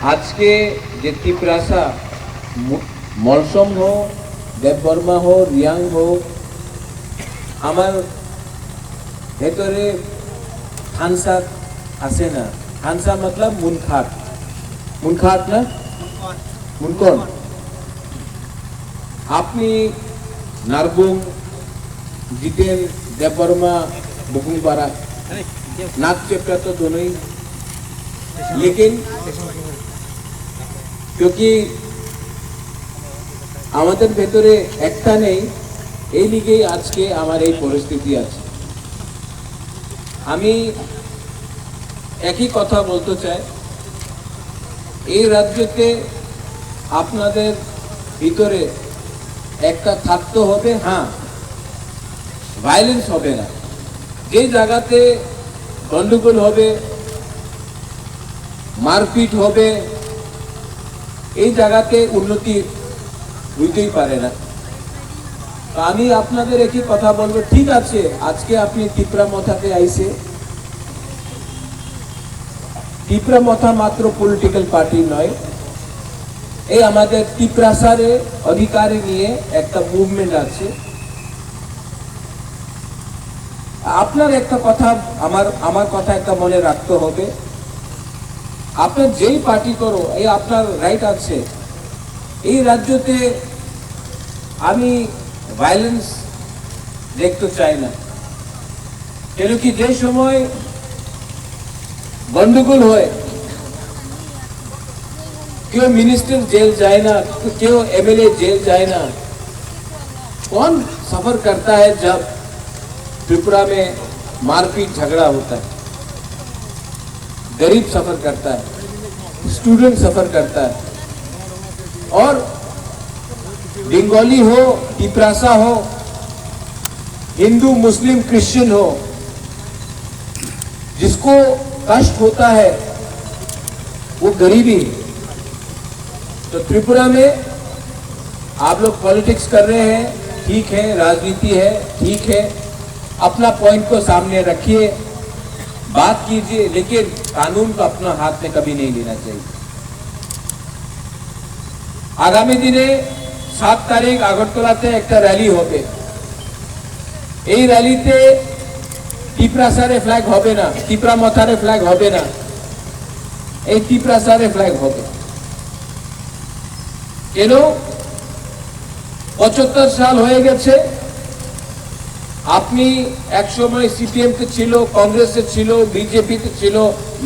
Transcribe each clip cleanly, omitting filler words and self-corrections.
आज के जे तिप्रासा मलसम हो देवबर्मा हो रियांग हो आमार भेतरे हांसा आसे ना हांसा मतलब मुनखाट ना मुनकोन आपनी नारबुंग जितेन देवबर्मा बुकुंगपारा नाक चेपटा तो दोनों ही लेकिन क्योंकि আমাদের ভেতরে একটা নেই এই লিগেই আজকে আমার এই পরিস্থিতি আছে আমি একই কথা বলতে চাই এই রাজ্যতে আপনাদের ভিতরে একটা থাকতে হবে হ্যাঁ ভায়োলেন্স হবে না যে জায়গাতে গন্ডগোল হবে মারপিট হবে এই জায়গাতে উন্নতি হইতেই পারে না আমি আপনাদের একই কথা বলবো ঠিক আছে আজকে আপনি টিপ্রামথাতে আইছে টিপ্রামথা মাত্র পলিটিক্যাল পার্টি নয় এই আমাদের টিপ্রাসারে অধিকারে নিয়ে একটা মুভমেন্ট আছে আপনার একটা কথা আমার কথা একটা মনে রাখতে হবে আপনার যেই পার্টি করো এই আপনার রাইট আছে এই রাজ্যতে আমি ভায়োলেন্স দেখতে চাই না কেন কি যে সময় গন্ডগোল হয় क्यों मिनिस्टर जेल जाए ना क्यों एमएलए जेल जाए ना कौन सफर करता है जब त्रिपुरा में मारपीट झगड़ा होता है गरीब सफर करता है स्टूडेंट सफर करता है और बंगाली हो टिप्रासा हो हिंदू मुस्लिम क्रिश्चियन हो जिसको कष्ट होता है वो गरीबी तो त्रिपुरा में आप लोग पॉलिटिक्स कर रहे हैं ठीक है राजनीति है ठीक है अपना पॉइंट को सामने रखिए बात कीजिए लेकिन कानून को अपना हाथ में कभी नहीं लेना चाहिए आगामी दिने 7 तारीख আগরতলাতে একটা র্যালি হবে এই র্যালিতে টিপ্রাসারে ফ্ল্যাগ হবে না টিপ্রামথারে ফ্ল্যাগ হবে না এই টিপ্রাসারে ফ্ল্যাগ হবে কেন 75 সাল হয়ে গেছে আপনি এক সময় সিপিএম তে ছিল কংগ্রেসে ছিল বিজেপি তে ছিল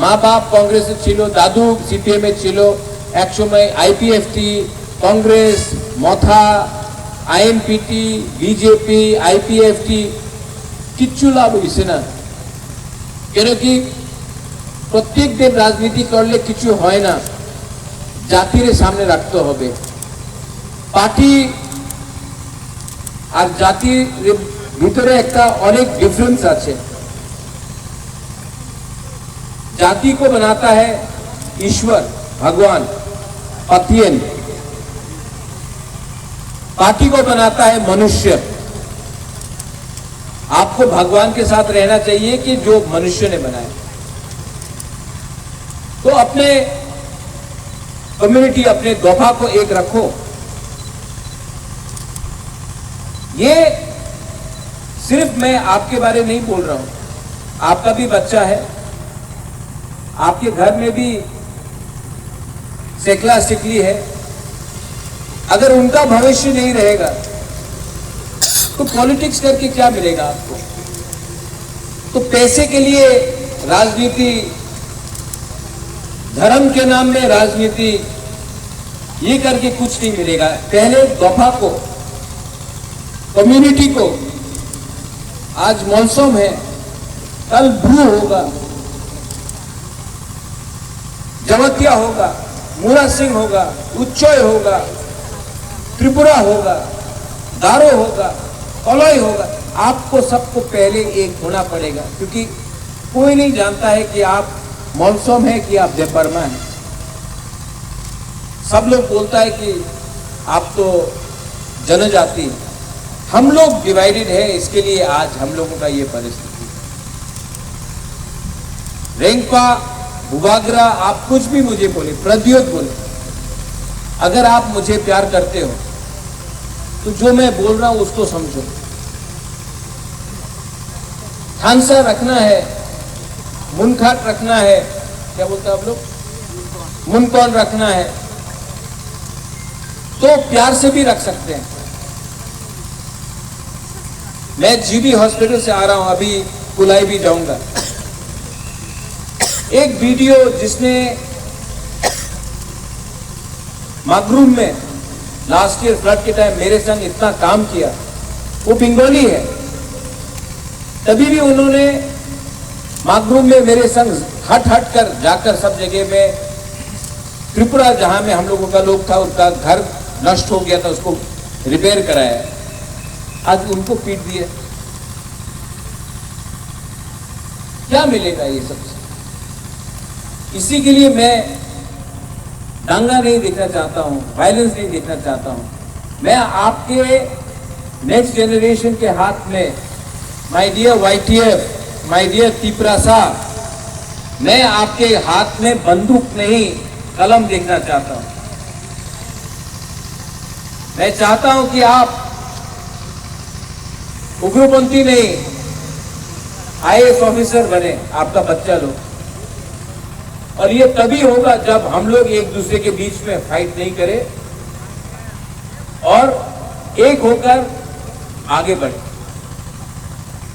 মা বাপ কংগ্রেসে ছিল দাদু সিপিএম এ ছিল এক সময় আইপিএফটি कांग्रेस मथा आईएमपीटी बीजेपी आईपीएफटी किच्छु लाभ হইছে না কেন কি প্রত্যেক দিন রাজনীতি করলে কিছু হয় না জাতির সামনে রাখতে হবে পার্টি আর জাতির ভিতরে একটা অনেক ডিফারেন্স আছে जाति को बनाता है ईश्वर भगवान पतियन पार्टी को बनाता है मनुष्य आपको भगवान के साथ रहना चाहिए कि जो मनुष्य ने बनाया तो अपने कम्युनिटी अपने दफा को एक रखो ये सिर्फ मैं आपके बारे नहीं बोल रहा हूं आपका भी बच्चा है आपके घर में भी सेकला सिकली है अगर उनका भविष्य नहीं रहेगा तो पॉलिटिक्स करके क्या मिलेगा आपको तो पैसे के लिए राजनीति धर्म के नाम में राजनीति ये करके कुछ नहीं मिलेगा पहले दफा को कम्युनिटी को आज मौसम है कल भू होगा जवतिया होगा मूरा सिंह होगा उच्चय होगा त्रिपुरा होगा दारो होगा कलई होगा आपको सबको पहले एक होना पड़ेगा क्योंकि कोई नहीं जानता है कि आप मौसम है कि आप देवबर्मा है सब लोग बोलता है कि आप तो जनजाति हम लोग डिवाइडेड है इसके लिए आज हम लोगों का ये परिस्थिति रेंगपा बुबागरा, आप कुछ भी मुझे बोले, प्रद्योत बोले, अगर आप मुझे प्यार करते हो तो जो मैं बोल रहा हूं उसको समझो। खांसा रखना है, मुनखाट रखना है, क्या बोलते हैं आप लोग, मुनकौन रखना है, तो प्यार से भी रख सकते हैं। मैं जीबी हॉस्पिटल से आ रहा हूं, अभी कुलाई भी जाऊंगा। एक वीडियो जिसने मागरूम में लास्ट ईयर फ्लड के टाइम मेरे संग इतना काम किया, वो बंगाली है, तभी भी उन्होंने मागरूम में मेरे संग हट कर जाकर सब जगह में, त्रिपुरा जहां में हम लोगों का लोग था, उनका घर नष्ट हो गया था, उसको रिपेयर कराया। आज उनको पीट दिए, क्या मिलेगा ये सब? इसी के लिए मैं दंगा नहीं देखना चाहता हूं, वायलेंस नहीं देखना चाहता हूं। मैं आपके नेक्स्ट जनरेशन के हाथ में, my dear YTF, my dear Tiprasa, मैं आपके हाथ में बंदूक नहीं कलम देखना चाहता हूं। मैं चाहता हूं कि आप उग्रपंथी नहीं, IAS ऑफिसर बने आपका बच्चा लोग। और ये तभी होगा जब हम लोग एक दूसरे के बीच में फाइट नहीं करें और एक होकर आगे बढ़े।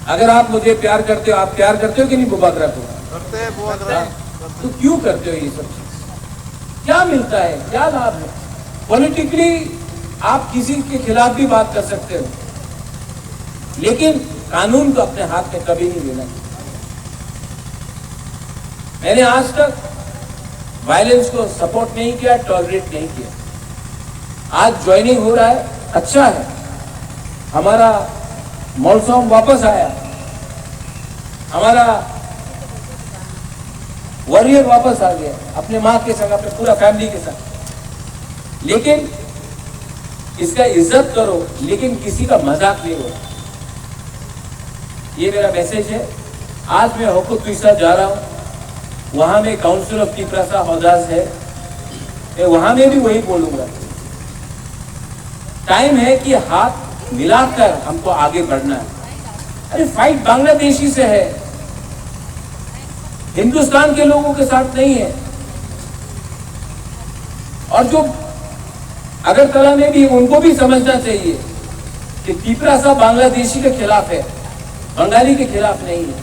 अगर आप मुझे प्यार करते हो, आप प्यार करते हो कि नहीं बुबागरा को? करते हैं बुबागरा। तो क्यों करते हो ये सब चीज? क्या मिलता है, क्या लाभ है? पॉलिटिकली आप किसी के खिलाफ भी बात कर सकते हो, लेकिन कानून को अपने हाथ में कभी नहीं लेना। मैंने आज तक वायलेंस को सपोर्ट नहीं किया, टॉलरेट नहीं किया। आज ज्वाइनिंग हो रहा है, अच्छा है, हमारा मौलसोम वापस आया, हमारा वॉरियर वापस आ गया, अपने मां के संग, अपने पूरा फैमिली के साथ। लेकिन इसका इज्जत करो, लेकिन किसी का मजाक नहीं हो। ये मेरा मैसेज है। आज मैं हुकूक तीसरा जा रहा हूं, वहां में काउंसिल ऑफ तिपरासा हौदास है, मैं वहां में भी वही बोलूंगा। टाइम है कि हाथ मिलाकर हमको आगे बढ़ना है। अरे फाइट बांग्लादेशी से है, हिंदुस्तान के लोगों के साथ नहीं है। और जो अगरतला में भी, उनको भी समझना चाहिए कि तिपरासा बांग्लादेशी के खिलाफ है, बंगाली के खिलाफ नहीं है।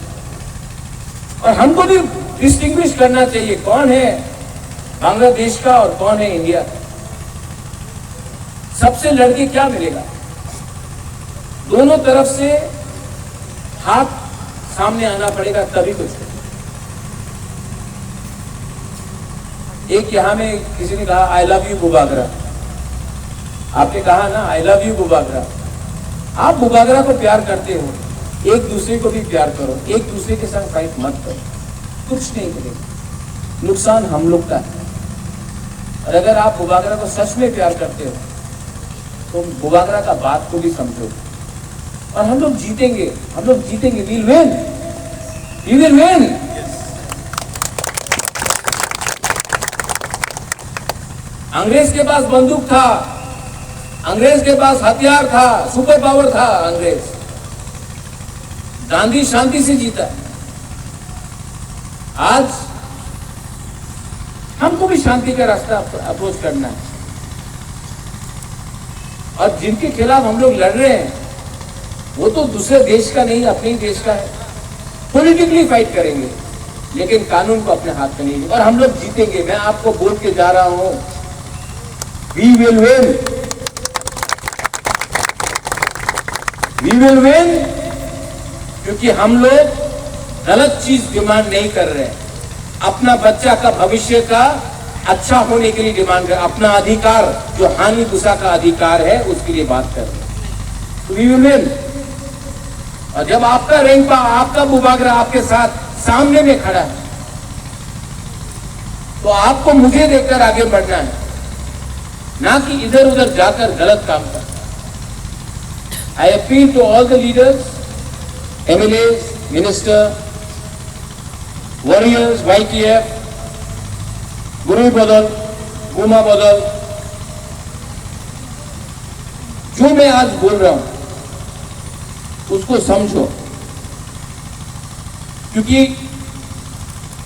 और हमको भी डिस्टिंग्विश करना चाहिए कौन है बांग्लादेश का और कौन है इंडिया का। सबसे लड़के क्या मिलेगा? दोनों तरफ से हाथ सामने आना पड़ेगा, तभी कुछ। एक यहां में किसी ने कहा आई लव यू बुबागरा, आपने कहा ना आई लव यू बुबागरा। आप बुबागरा को प्यार करते हो, एक दूसरे को भी प्यार करो, एक दूसरे के साथ फाइट मत करो, कुछ नहीं करेगा, नुकसान हम लोग का है। और अगर आप बुबागरा को सच में प्यार करते हो तो बुबागरा का बात को भी समझो, और हम लोग जीतेंगे, हम लोग जीतेंगे। We will win, we will win. अंग्रेज के पास बंदूक था, अंग्रेज के पास हथियार था, सुपर पावर था अंग्रेज। गांधी शांति से जीता। आज हमको भी शांति का रास्ता अप्रोच करना है। और जिनके खिलाफ हम लोग लड़ रहे हैं वो तो दूसरे देश का नहीं, अपने ही देश का है। पॉलिटिकली फाइट करेंगे, लेकिन कानून को अपने हाथ में नहीं, और हम लोग जीतेंगे। मैं आपको बोल के जा रहा हूं, we will win, we will win. क्योंकि हम लोग गलत चीज डिमांड नहीं कर रहे हैं, अपना बच्चा का भविष्य का अच्छा होने के लिए डिमांड कर, अपना अधिकार जो हानि दूसरा का अधिकार है उसके लिए बात कर रहे हैं। तो वी विल विन। और जब आपका रेंगपा, आपका बुबागरा आपके साथ सामने में खड़ा है, तो आपको मुझे देखकर आगे बढ़ना है, ना कि इधर उधर जाकर गलत काम करना। I appeal to all the leaders, MLAs, Minister, Warriors, YTF, बुरी बदल, गुमा बदल, जो मैं आज बोल रहा हूं उसको समझो, क्योंकि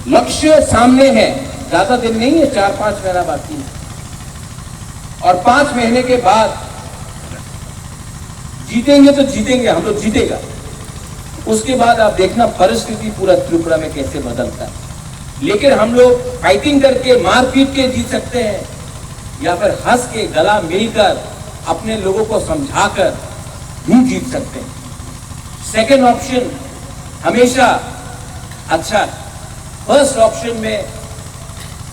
लक्ष्य सामने है, ज्यादा दिन नहीं है, 4-5 महीना बाकी है, और 5 महीने के बाद जीतेंगे तो जीतेंगे, हम लोग जीतेगा। उसके बाद आप देखना परिस्थिति पूरा त्रिपुरा में कैसे बदलता है। लेकिन हम लोग फाइटिंग करके, मार पीट के जीत सकते हैं, या फिर हंस के, गला मिलकर, अपने लोगों को समझाकर भी जीत सकते हैं। सेकेंड ऑप्शन हमेशा अच्छा। फर्स्ट ऑप्शन में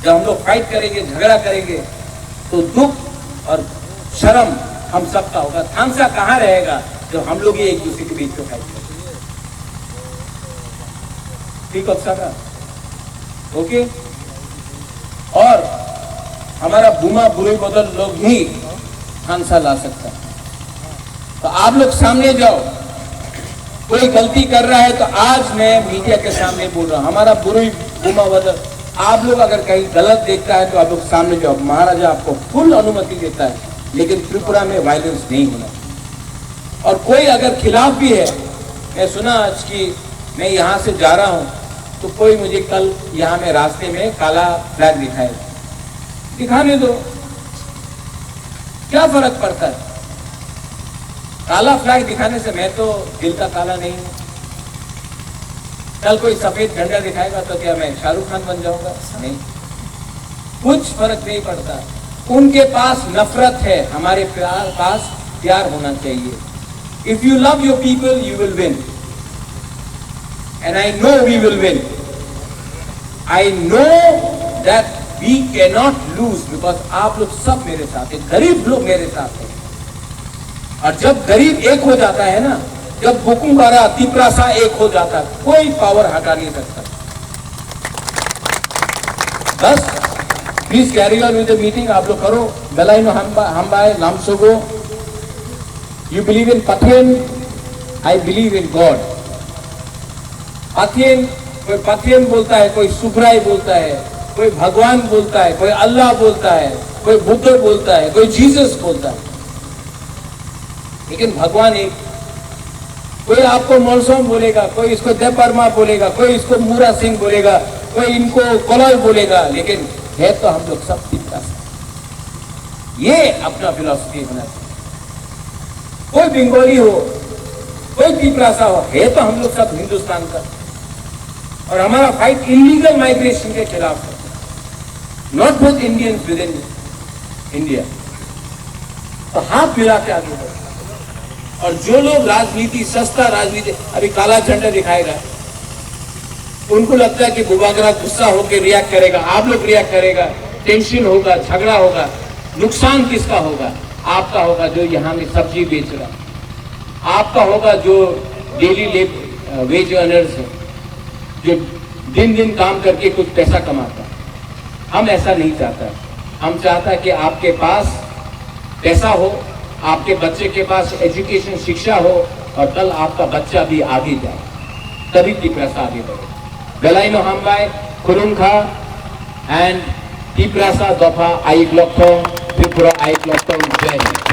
जब हम लोग फाइट करेंगे, झगड़ा करेंगे, तो दुख और शर्म हम सबका होगा। थामसा कहां रहेगा जब हम लोग ही एक दूसरे के बीच में फाइट करेंगे। ठीक है, ओके। और हमारा बुमा बुरे बदल लोग ही थामसा ला सकता है। तो आप लोग सामने जाओ, कोई गलती कर रहा है तो आज मैं मीडिया के सामने बोल रहा हूं, हमारा बुरी बुमा बदल, आप लोग अगर कहीं गलत देखता है तो आप लोग सामने जाओ। महाराजा आपको फुल अनुमति देता है, लेकिन त्रिपुरा में वायलेंस नहीं होना। और कोई अगर खिलाफ भी है, मैं सुना आज कि मैं यहां से जा रहा हूं तो कोई मुझे कल यहां में रास्ते में काला फ्लैग दिखाएगा, दिखाने दो, क्या फर्क पड़ता है। काला फ्लैग दिखाने से मैं तो दिल का काला नहीं हूं। कल कोई सफेद झंडा दिखाएगा तो क्या मैं शाहरुख खान बन जाऊंगा? नहीं, कुछ फर्क नहीं पड़ता। उनके पास नफरत है, हमारे पास प्यार होना चाहिए। If you love your people you will win, and I know we will win. I know that we can not lose, because आप लोग सब मेरे साथ हैं, गरीब लोग मेरे साथ हैं। और जब गरीब एक हो जाता है ना, जब बुकुंबारा तिपरासा एक हो जाता है, कोई पावर हटा नहीं सकता। बस please carry on with the meeting, आप लोग करो। बेलाइनो हम्बाय लामसोगो, you believe in Pathian, I believe in God. Pathian, कोई पथियन बोलता है, कोई सुखराय बोलता है, कोई भगवान बोलता है, कोई अल्लाह बोलता है, कोई बुद्ध बोलता है, कोई जीसस बोलता है, लेकिन भगवान एक। कोई आपको मोलसोम बोलेगा, कोई इसको देव वर्मा बोलेगा, कोई इसको मूरा सिंह बोलेगा, कोई इनको कोलॉय बोलेगा, लेकिन है तो हम लोग सब तिपरासा। ये अपना फिलॉसफी होना चाहिए। कोई बंगाली हो, कोई तिपरासा हो, है तो हम लोग सब हिंदुस्तान का। और हमारा फाइट इलीगल माइग्रेशन के खिलाफ है, not with Indians with in India. तो हाथ मिला के आगे बढ़ो। और जो लोग राजनीति, सस्ता राजनीति, अभी काला झंडा दिखाएगा, उनको लगता है कि बुबागरा गुस्सा होकर रिएक्ट करेगा, आप लोग रिएक्ट करेगा, टेंशन होगा, झगड़ा होगा। नुकसान किसका होगा? आपका होगा जो यहाँ में सब्जी बेच रहा, आपका होगा जो डेली वेज अर्नर्स है, जो दिन दिन काम करके कुछ पैसा कमाता है। हम ऐसा नहीं चाहता। हम चाहता है कि आपके पास पैसा हो, आपके बच्चे के पास एजुकेशन, शिक्षा हो, और कल आपका बच्चा भी आगे जाए, तभी तिपरासा आगे बढ़े। बेलाइनो हम्बाय खुरुंखा एंड तिपरासा दफा आइक लक्ष्य त्रिपुरा आइक लक्ष्य। जय हिंद।